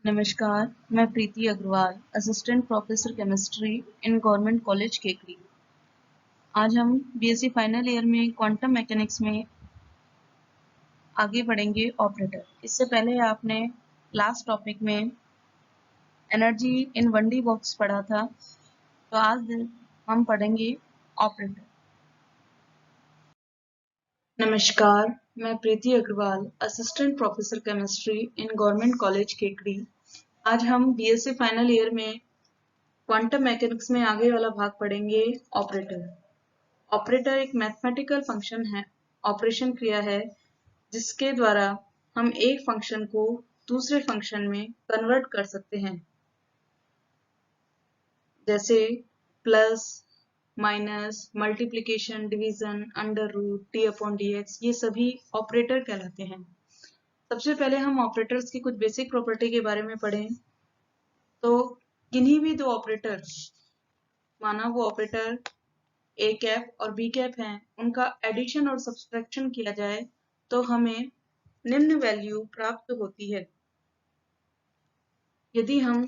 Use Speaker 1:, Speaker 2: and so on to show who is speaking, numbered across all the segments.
Speaker 1: नमस्कार, मैं Preeti Agarwal, assistant professor chemistry in government college Kekri. आज हम बीएससी फाइनल ईयर में क्वांटम मैकेनिक्स में आगे बढ़ेंगे ऑपरेटर। इससे पहले आपने लास्ट टॉपिक में एनर्जी इन 1D बॉक्स पढ़ा था, तो आज हम पढ़ेंगे ऑपरेटर। नमस्कार, मैं Preeti Agarwal, assistant professor chemistry in government college Kekri. आज हम बीएससी फाइनल ईयर में क्वांटम मैकेनिक्स में आगे वाला भाग पढ़ेंगे ऑपरेटर। ऑपरेटर एक मैथमेटिकल फंक्शन है, ऑपरेशन क्रिया है, जिसके द्वारा हम एक फंक्शन को दूसरे फंक्शन में कन्वर्ट कर सकते हैं, जैसे plus, minus, multiplication, division, under root, T upon dx, ये सभी ऑपरेटर कहलाते हैं। सबसे पहले हम ऑपरेटर्स की कुछ बेसिक प्रॉपर्टी के बारे में पढ़ें। तो किन्हीं भी दो ऑपरेटर, माना वो ऑपरेटर ए कैप और बी कैप हैं, उनका एडिशन और सब्सट्रैक्शन किया जाए तो हमें निम्न वैल्यू प्राप्त होती है। यदि हम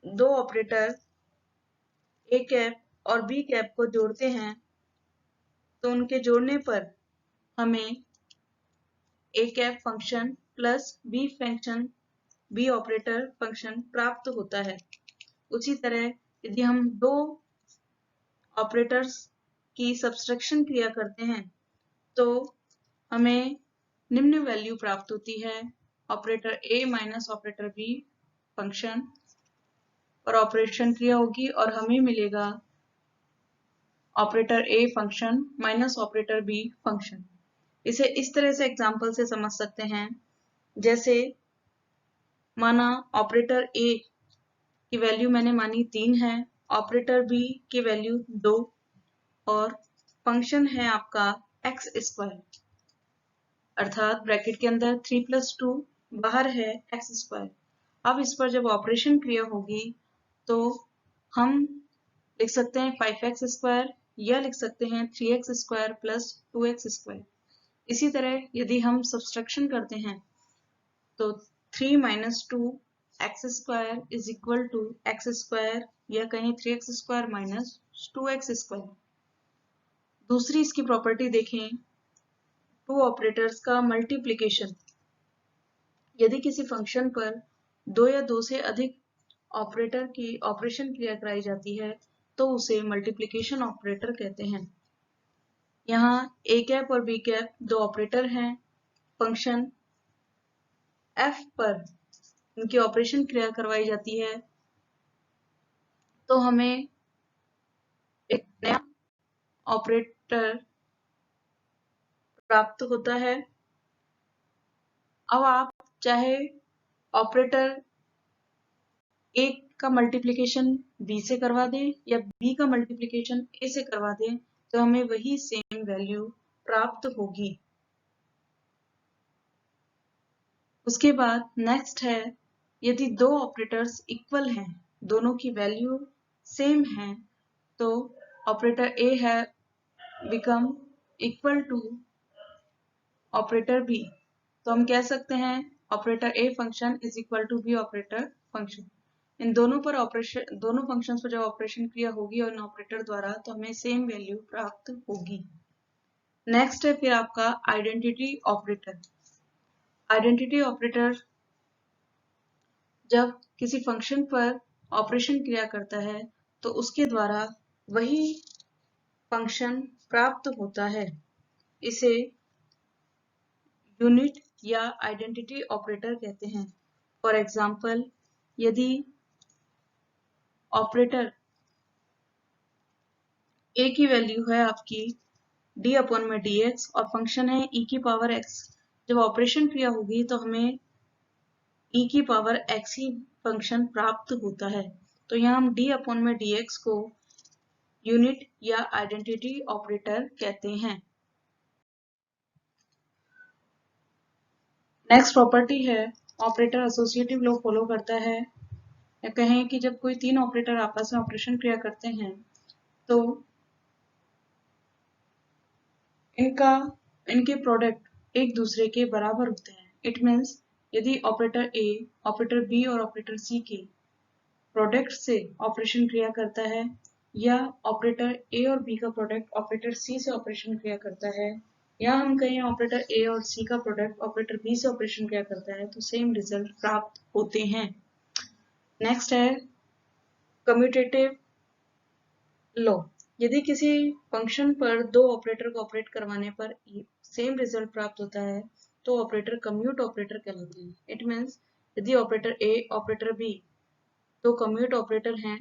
Speaker 1: दो ऑपरेटर ए कैप और बी कैप को जोड़ते हैं तो उनके जोड़ने पर हमें A cap function plus B function, B operator function प्राप्त होता है। उसी तरह यदि हम दो ऑपरेटर्स की सब्सट्रैक्शन क्रिया करते हैं तो हमें निम्न वैल्यू प्राप्त होती है। Operator A minus operator B function पर ऑपरेशन क्रिया होगी और हमें मिलेगा operator A function minus operator B function. इसे इस तरह से एग्जांपल से समझ सकते हैं, जैसे माना ऑपरेटर ए की वैल्यू मैंने मानी 3 है, ऑपरेटर बी की वैल्यू 2 और फंक्शन है आपका एक्स स्क्वायर, अर्थात ब्रैकेट के अंदर 3 + 2, बाहर है एक्स स्क्वायर। अब इस पर जब ऑपरेशन क्रिया होगी तो हम लिख सकते हैं 5x स्क्वायर या लिख सकते हैं 3x square plus 2x square. इसी तरह यदि हम सब्सट्रैक्शन करते हैं तो 3 - 2 x square is equal to X square या कहीं 3x square minus 2x square. दूसरी इसकी प्रॉपर्टी देखें, टू ऑपरेटर्स का मल्टीप्लिकेशन। यदि किसी फंक्शन पर दो या दो से अधिक ऑपरेटर की ऑपरेशन क्रिया कराई जाती है तो उसे मल्टीप्लिकेशन ऑपरेटर कहते हैं। यहाँ ए कैप और बी कैप दो ऑपरेटर हैं, फंक्शन एफ पर इनकी ऑपरेशन क्रिया करवाई जाती है तो हमें एक नया ऑपरेटर प्राप्त होता है। अब आप चाहे ऑपरेटर ए का मल्टीप्लिकेशन बी से करवा दें या बी का मल्टीप्लिकेशन ए से करवा दें तो हमें वही सेम वैल्यू प्राप्त होगी। उसके बाद नेक्स्ट है, यदि दो ऑपरेटर्स इक्वल हैं, दोनों की वैल्यू सेम है, तो ऑपरेटर ए है become equal to operator B. तो हम कह सकते हैं operator A function is equal to B operator function. इन दोनों पर ऑपरेशन, दोनों फंक्शंस पर जब ऑपरेशन क्रिया होगी और इन ऑपरेटर द्वारा तो हमें सेम वैल्यू प्राप्त होगी। नेक्स्ट है फिर आपका आइडेंटिटी ऑपरेटर। आइडेंटिटी ऑपरेटर जब किसी फंक्शन पर ऑपरेशन क्रिया करता है तो उसके द्वारा वही फंक्शन प्राप्त होता है। इसे यूनिट या आइडेंटिटी ऑपरेटर कहते हैं। फॉर एग्जाम्पल, यदि ऑपरेटर ए की वैल्यू है आपकी d अपॉन में dx और फंक्शन है e की पावर x, जब ऑपरेशन क्रिया होगी तो हमें e की पावर x ही फंक्शन प्राप्त होता है। तो यहाँ हम d अपॉन में dx को यूनिट या आइडेंटिटी ऑपरेटर कहते हैं। नेक्स्ट प्रॉपर्टी है ऑपरेटर एसोसिएटिव लॉ फॉलो करता है, या कहें कि जब कोई तीन ऑपरेटर आपस में ऑपरेशन क्रिया करते हैं तो इनके प्रोडक्ट एक दूसरे के बराबर होते हैं। इट मीन्स यदि ऑपरेटर ए ऑपरेटर बी और ऑपरेटर सी के प्रोडक्ट से ऑपरेशन क्रिया करता है, या ऑपरेटर ए और बी का प्रोडक्ट ऑपरेटर सी से ऑपरेशन क्रिया करता है, या हम कहें ऑपरेटर ए और सी का प्रोडक्ट ऑपरेटर बी से ऑपरेशन क्रिया करता है, तो सेम रिजल्ट प्राप्त होते हैं। नेक्स्ट है कम्यूटेटिव लॉ। यदि किसी फंक्शन पर दो ऑपरेटर को ऑपरेट करवाने पर सेम रिजल्ट प्राप्त होता है, तो ऑपरेटर कम्यूट ऑपरेटर कहलाते हैं। इट मीन्स यदि ऑपरेटर ए ऑपरेटर बी तो कम्यूट ऑपरेटर हैं,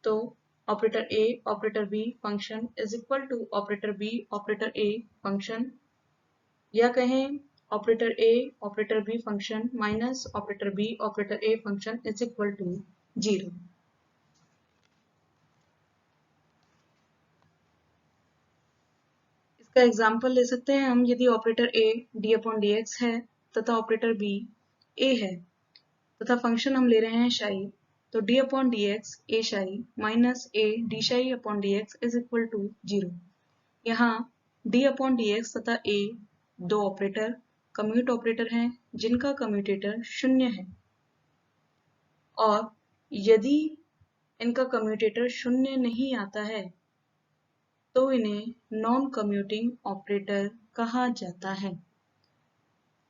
Speaker 1: तो operator A operator B function is equal to operator B operator A function, या कहें operator A operator B function minus operator B operator A function is equal to 0। इसका example ले सकते हैं हम। यदि operator A D upon D X है तथा ऑपरेटर बी ए है तथा फंक्शन हम ले रहे हैं शाई, तो D upon D X A psi minus A D psi upon D X is equal to 0। यहाँ डी अपॉन डी एक्स तथा ए दो ऑपरेटर कम्यूट ऑपरेटर हैं जिनका कम्यूटेटर 0 है, और यदि इनका कम्यूटेटर 0 नहीं आता है तो इन्हें नॉन कम्यूटिंग ऑपरेटर कहा जाता है।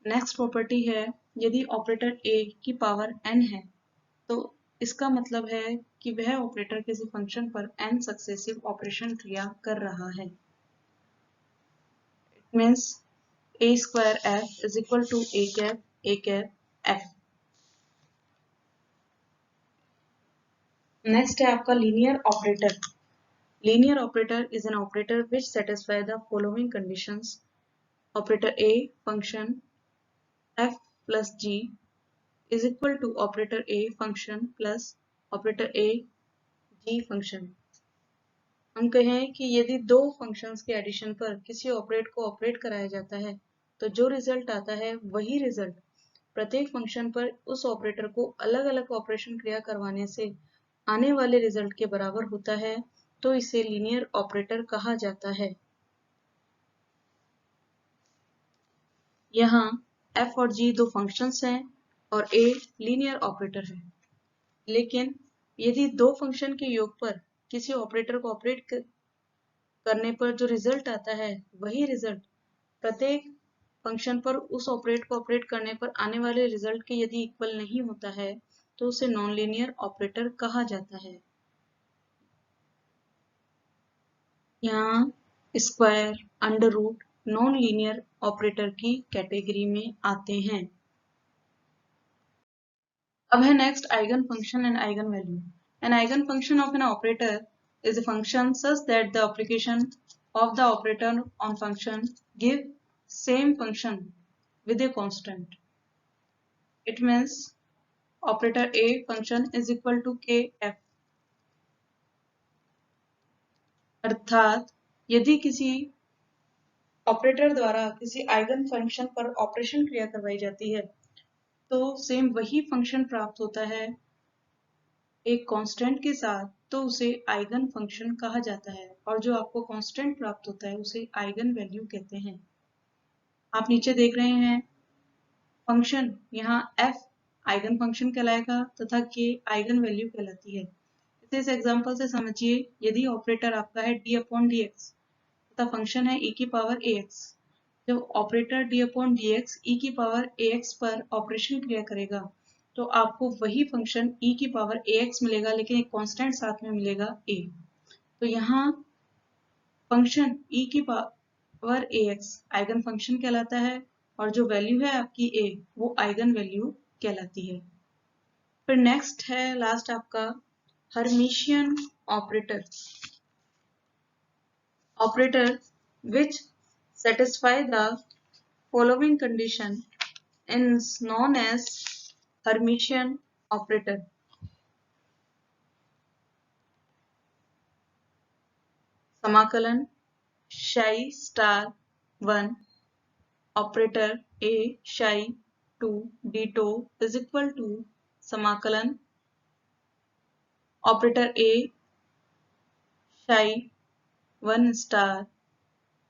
Speaker 1: नेक्स्ट प्रॉपर्टी है, यदि ऑपरेटर ए की पावर n है तो इसका मतलब है कि वह ऑपरेटर किसी फंक्शन पर n सक्सेसिव ऑपरेशन क्रिया कर रहा है। It means a square f is equal to a cap f। Next है आपका linear operator. Linear operator is an operator which satisfy the following conditions. Operator A function f plus g is equal to operator A function plus operator A g function। हम कहें कि यदि दो functions के addition पर किसी operate को operate कराया जाता है तो जो रिजल्ट आता है वही रिजल्ट प्रत्येक फंक्शन पर उस ऑपरेटर को अलग अलग ऑपरेशन क्रिया करवाने से आने वाले रिजल्ट के बराबर होता है, तो इसे लीनियर ऑपरेटर कहा जाता है। यहाँ f और g दो फंक्शंस हैं और a लीनियर ऑपरेटर है, लेकिन यदि दो फंक्शन के योग पर किसी ऑपरेटर को ऑपरेट करने पर जो रिजल्ट आता है वही रिजल्ट प्रत्येक फंक्शन पर उस ऑपरेट को ऑपरेट करने पर आने वाले रिजल्ट के यदि इक्वल नहीं होता है तो उसे नॉन लीनियर ऑपरेटर कहा जाता है। यहाँ square under root non linear operator की कैटेगरी में आते हैं। अब है next eigen function and eigen value. An eigen function of an operator is a function such that the application of the operator on function give same function with a constant. It means operator A function is equal to kf। अर्थात यदि किसी operator द्वारा किसी eigen function पर operation क्रिया करवाई जाती है तो सेम वही फंक्शन प्राप्त होता है एक कांस्टेंट के साथ, तो उसे आइगन फंक्शन कहा जाता है, और जो आपको कांस्टेंट प्राप्त होता है उसे आइगन वैल्यू कहते हैं। आप नीचे देख रहे हैं फंक्शन, यहाँ f आइगन फंक्शन कहलाएगा तथा k आइगन वैल्यू कहलाती है। इसे इस एग्जांपल से समझिए। यदि ऑपरेटर आपका है d अपॉन डी एक्स तथा फंक्शन है e की पावर ax, जब operator d upon D x e की पावर ax पर ऑपरेशन क्रिया करेगा तो आपको वही फंक्शन e की पावर ax मिलेगा, लेकिन एक कांस्टेंट साथ में मिलेगा a। तो यहाँ फंक्शन e की पावर ax आइगन फंक्शन कहलाता है और जो वैल्यू है आपकी a वो आइगन वैल्यू कहलाती है। फिर नेक्स्ट है लास्ट आपका Hermitian operator. Operator which satisfy the following condition is known as Hermitian operator। समाकलन शाई स्टार 1 ऑपरेटर a शाई 2 d2 is equal to समाकलन ऑपरेटर a शाई 1 स्टार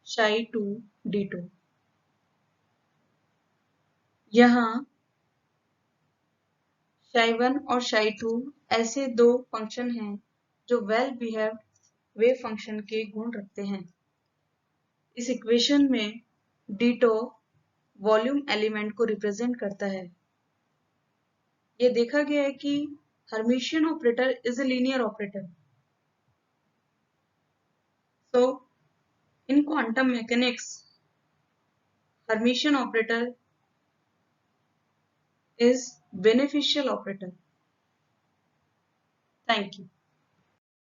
Speaker 1: शाई 2 d2। यहाँ Psi1 और Psi2 ऐसे दो फंक्शन हैं जो वेल बिहेव्ड वेव फंक्शन के गुण रखते हैं। इस इक्वेशन में d वॉल्यूम एलिमेंट को रिप्रेजेंट करता है। यह देखा गया है कि Hermitian operator is a linear operator. So in quantum mechanics, Hermitian operator is beneficial operator. Thank you.